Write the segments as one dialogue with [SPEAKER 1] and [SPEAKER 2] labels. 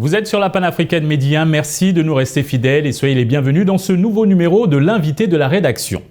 [SPEAKER 1] Vous êtes sur la panafricaine Média, merci de nous rester fidèles et soyez les bienvenus dans ce nouveau numéro de l'invité de la rédaction.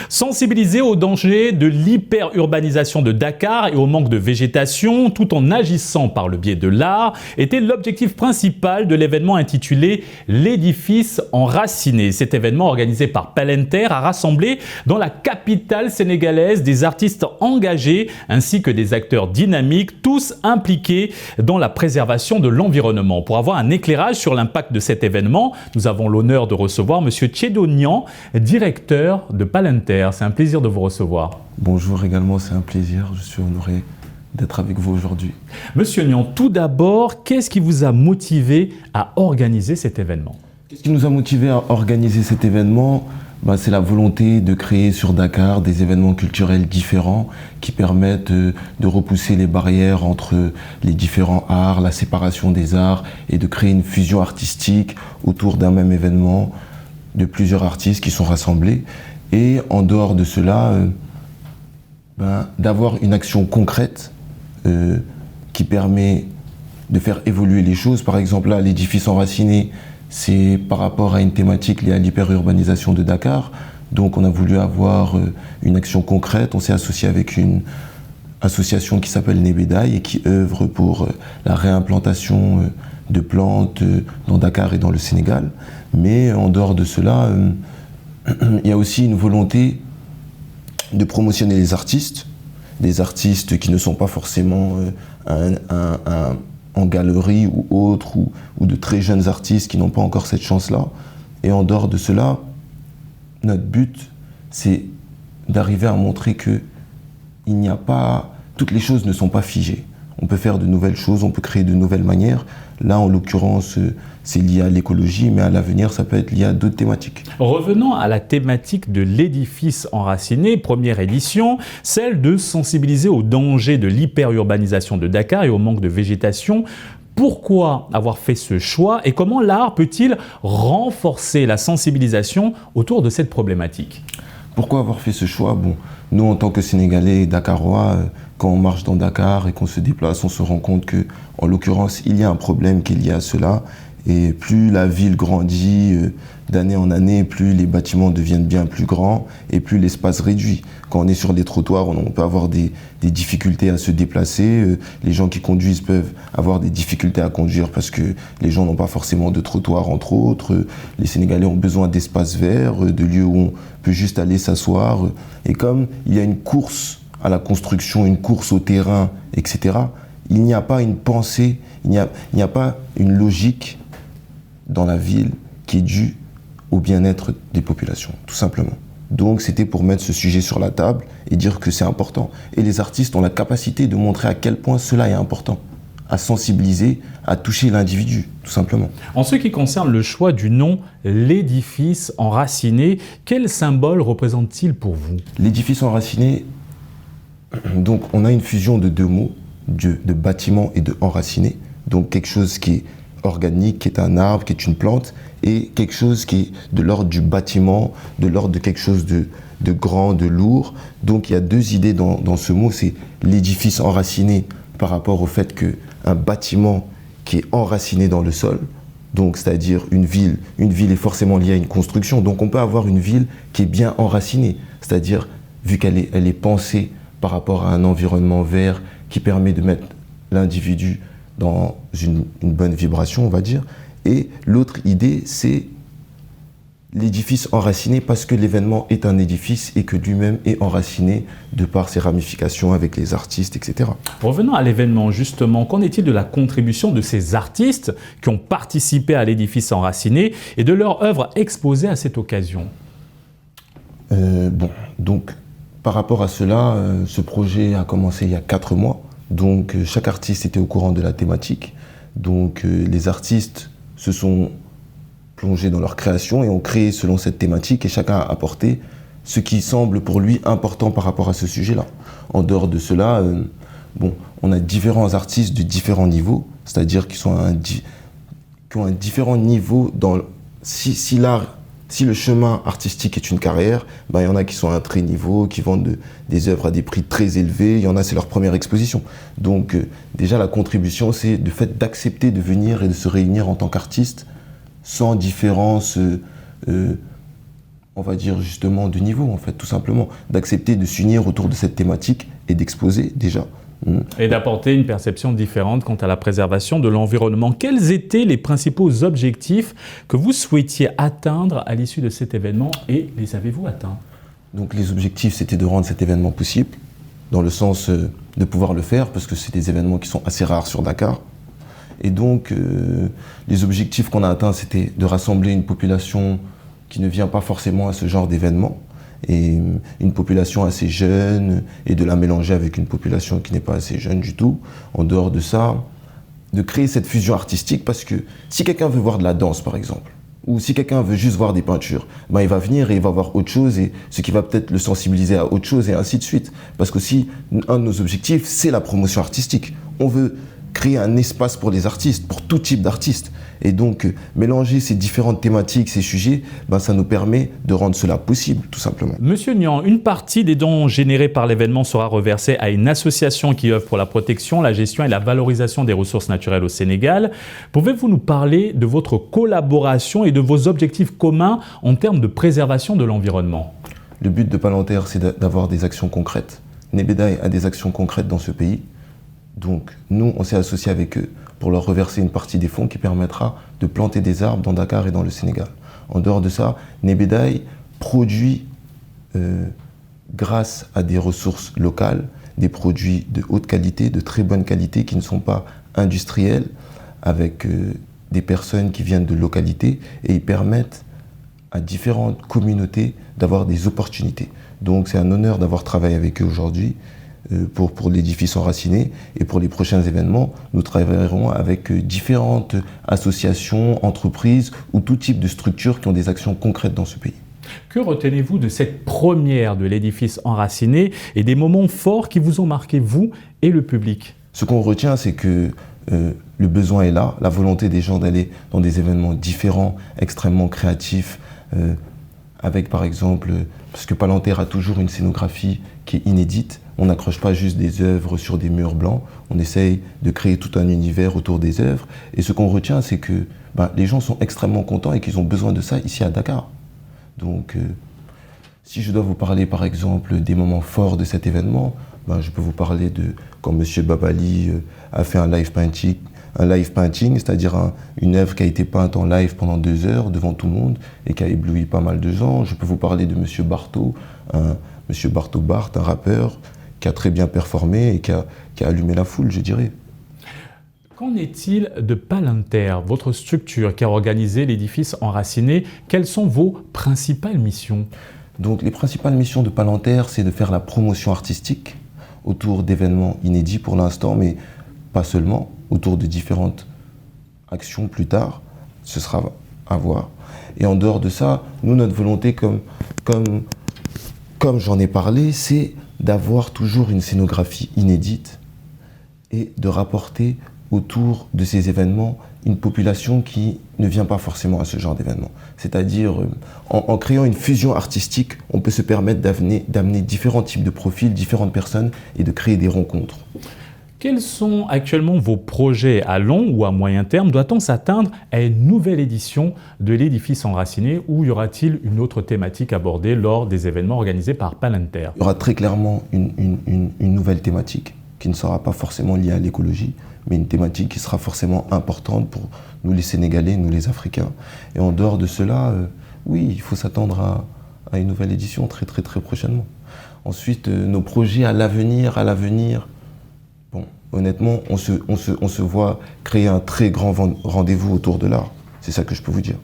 [SPEAKER 1] Sensibiliser au danger de l'hyperurbanisation de Dakar et au manque de végétation, tout en agissant par le biais de l'art, était l'objectif principal de l'événement intitulé « L'édifice enraciné ». Cet événement organisé par Palantir a rassemblé dans la capitale sénégalaise des artistes engagés ainsi que des acteurs dynamiques, tous impliqués dans la préservation de l'environnement. Pour avoir un éclairage sur l'impact de cet événement, nous avons l'honneur de recevoir M. Tchedo Niang, directeur de Palantir. C'est un plaisir de vous recevoir.
[SPEAKER 2] Bonjour également, c'est un plaisir. Je suis honoré d'être avec vous aujourd'hui.
[SPEAKER 1] Monsieur Niang, tout d'abord, qu'est-ce qui vous a motivé à organiser cet événement?
[SPEAKER 2] Qu'est-ce qui nous a motivé à organiser cet événement? C'est la volonté de créer sur Dakar des événements culturels différents qui permettent de repousser les barrières entre les différents arts, la séparation des arts et de créer une fusion artistique autour d'un même événement de plusieurs artistes qui sont rassemblés. Et en dehors de cela, d'avoir une action concrète qui permet de faire évoluer les choses. Par exemple, là, l'édifice enraciné, c'est par rapport à une thématique liée à l'hyperurbanisation de Dakar. Donc on a voulu avoir une action concrète. On s'est associé avec une association qui s'appelle Nebedaï et qui œuvre pour la réimplantation de plantes dans Dakar et dans le Sénégal. Mais en dehors de cela, il y a aussi une volonté de promotionner les artistes, des artistes qui ne sont pas forcément en galerie ou autre, ou de très jeunes artistes qui n'ont pas encore cette chance-là. Et en dehors de cela, notre but, c'est d'arriver à montrer que toutes les choses ne sont pas figées. On peut faire de nouvelles choses, on peut créer de nouvelles manières. Là, en l'occurrence, c'est lié à l'écologie, mais à l'avenir, ça peut être lié à d'autres thématiques.
[SPEAKER 1] Revenons à la thématique de l'édifice enraciné, première édition, celle de sensibiliser au danger de l'hyperurbanisation de Dakar et au manque de végétation. Pourquoi avoir fait ce choix et comment l'art peut-il renforcer la sensibilisation autour de cette problématique?
[SPEAKER 2] Pourquoi avoir fait ce choix? Nous, en tant que Sénégalais et Dakarois, quand on marche dans Dakar et qu'on se déplace, on se rend compte que, en l'occurrence, il y a un problème qui est lié à cela. Et plus la ville grandit d'année en année, plus les bâtiments deviennent bien plus grands et plus l'espace réduit. Quand on est sur les trottoirs, on peut avoir des difficultés à se déplacer. Les gens qui conduisent peuvent avoir des difficultés à conduire parce que les gens n'ont pas forcément de trottoirs, entre autres. Les Sénégalais ont besoin d'espaces verts, de lieux où on peut juste aller s'asseoir. Et comme il y a une course à la construction, une course au terrain, etc., il n'y a pas une pensée, il n'y a pas une logique dans la ville qui est due au bien-être des populations, tout simplement. Donc c'était pour mettre ce sujet sur la table et dire que c'est important. Et les artistes ont la capacité de montrer à quel point cela est important, à sensibiliser, à toucher l'individu, tout simplement.
[SPEAKER 1] En ce qui concerne le choix du nom « L'édifice enraciné », quel symbole représente-t-il pour vous?
[SPEAKER 2] L'édifice enraciné, donc on a une fusion de deux mots, de bâtiment et de enraciné. Donc quelque chose qui est organique, qui est un arbre, qui est une plante, et quelque chose qui est de l'ordre du bâtiment, de l'ordre de quelque chose de grand, de lourd. Donc il y a deux idées dans ce mot, c'est l'édifice enraciné par rapport au fait qu'un bâtiment qui est enraciné dans le sol, donc c'est-à-dire une ville est forcément liée à une construction, donc on peut avoir une ville qui est bien enracinée, c'est-à-dire vu qu'elle est pensée par rapport à un environnement vert qui permet de mettre l'individu dans une bonne vibration, on va dire. Et l'autre idée, c'est l'édifice enraciné parce que l'événement est un édifice et que lui-même est enraciné de par ses ramifications avec les artistes, etc.
[SPEAKER 1] Revenons à l'événement justement, qu'en est-il de la contribution de ces artistes qui ont participé à l'édifice enraciné et de leur œuvre exposée à cette occasion?
[SPEAKER 2] Donc par rapport à cela, ce projet a commencé il y a 4 mois. Donc chaque artiste était au courant de la thématique. Donc les artistes se sont plongés dans leur création et ont créé selon cette thématique et chacun a apporté ce qui semble pour lui important par rapport à ce sujet-là. En dehors de cela, on a différents artistes de différents niveaux, c'est-à-dire qui ont un différent niveau dans si l'art Si le chemin artistique est une carrière, il y en a qui sont à un très niveau, qui vendent des œuvres à des prix très élevés, il y en a c'est leur première exposition. Donc déjà la contribution, c'est le fait d'accepter de venir et de se réunir en tant qu'artiste sans différence, on va dire justement de niveau en fait, tout simplement. D'accepter de s'unir autour de cette thématique et d'exposer déjà.
[SPEAKER 1] Et d'apporter une perception différente quant à la préservation de l'environnement. Quels étaient les principaux objectifs que vous souhaitiez atteindre à l'issue de cet événement et les avez-vous atteints?
[SPEAKER 2] Donc les objectifs, c'était de rendre cet événement possible, dans le sens de pouvoir le faire, parce que c'est des événements qui sont assez rares sur Dakar. Et donc les objectifs qu'on a atteints, c'était de rassembler une population qui ne vient pas forcément à ce genre d'événement, et une population assez jeune, et de la mélanger avec une population qui n'est pas assez jeune du tout. En dehors de ça, de créer cette fusion artistique, parce que si quelqu'un veut voir de la danse par exemple, ou si quelqu'un veut juste voir des peintures, il va venir et il va voir autre chose, et ce qui va peut-être le sensibiliser à autre chose, et ainsi de suite. Parce qu'aussi, un de nos objectifs, c'est la promotion artistique. On veut créer un espace pour les artistes, pour tout type d'artistes. Et donc, mélanger ces différentes thématiques, ces sujets, ça nous permet de rendre cela possible, tout simplement.
[SPEAKER 1] Monsieur Niang, une partie des dons générés par l'événement sera reversée à une association qui œuvre pour la protection, la gestion et la valorisation des ressources naturelles au Sénégal. Pouvez-vous nous parler de votre collaboration et de vos objectifs communs en termes de préservation de l'environnement?
[SPEAKER 2] Le but de Palantir, c'est d'avoir des actions concrètes. Nebédaï a des actions concrètes dans ce pays. Donc, nous, on s'est associé avec eux pour leur reverser une partie des fonds qui permettra de planter des arbres dans Dakar et dans le Sénégal. En dehors de ça, Nebédaï produit, grâce à des ressources locales, des produits de haute qualité, de très bonne qualité, qui ne sont pas industriels, avec des personnes qui viennent de localités, et ils permettent à différentes communautés d'avoir des opportunités. Donc, c'est un honneur d'avoir travaillé avec eux aujourd'hui. Pour l'édifice enraciné, et pour les prochains événements, nous travaillerons avec différentes associations, entreprises ou tout type de structures qui ont des actions concrètes dans ce pays.
[SPEAKER 1] Que retenez-vous de cette première de l'édifice enraciné et des moments forts qui vous ont marqué, vous et le public?
[SPEAKER 2] Ce qu'on retient, c'est que le besoin est là, la volonté des gens d'aller dans des événements différents, extrêmement créatifs, avec par exemple, parce que Palantir a toujours une scénographie qui est inédite. On n'accroche pas juste des œuvres sur des murs blancs, on essaye de créer tout un univers autour des œuvres. Et ce qu'on retient, c'est que les gens sont extrêmement contents et qu'ils ont besoin de ça ici à Dakar. Donc, si je dois vous parler par exemple des moments forts de cet événement, je peux vous parler de quand M. Babali a fait un live painting, c'est-à-dire une œuvre qui a été peinte en live pendant 2 heures devant tout le monde et qui a ébloui pas mal de gens. Je peux vous parler de M. Barto, M. Barto Bart, un rappeur qui a très bien performé et qui a allumé la foule, je dirais.
[SPEAKER 1] Qu'en est-il de Palantir, votre structure qui a organisé l'édifice enraciné? Quelles sont vos principales missions?
[SPEAKER 2] Donc les principales missions de Palantir, c'est de faire la promotion artistique autour d'événements inédits pour l'instant, mais pas seulement, autour de différentes actions plus tard, ce sera à voir. Et en dehors de ça, nous, notre volonté, comme j'en ai parlé, c'est d'avoir toujours une scénographie inédite et de rapporter autour de ces événements une population qui ne vient pas forcément à ce genre d'événements. C'est-à-dire, en créant une fusion artistique, on peut se permettre d'amener différents types de profils, différentes personnes et de créer des rencontres.
[SPEAKER 1] Quels sont actuellement vos projets à long ou à moyen terme? Doit-on s'attendre à une nouvelle édition de l'édifice enraciné ou y aura-t-il une autre thématique abordée lors des événements organisés par Palantir?
[SPEAKER 2] Il y aura très clairement une nouvelle thématique qui ne sera pas forcément liée à l'écologie, mais une thématique qui sera forcément importante pour nous les Sénégalais, nous les Africains. Et en dehors de cela, oui, il faut s'attendre à une nouvelle édition très très très prochainement. Ensuite, nos projets à l'avenir, bon, honnêtement, on se voit créer un très grand rendez-vous autour de l'art. C'est ça que je peux vous dire.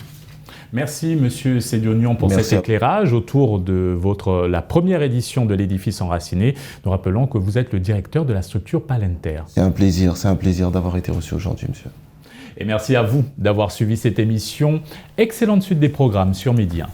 [SPEAKER 1] Merci Monsieur Sédio Niang pour cet éclairage autour de la première édition de l'édifice enraciné. Nous rappelons que vous êtes le directeur de la structure Palantir.
[SPEAKER 2] C'est un plaisir d'avoir été reçu aujourd'hui, monsieur.
[SPEAKER 1] Et merci à vous d'avoir suivi cette émission. Excellente suite des programmes sur Midi 1.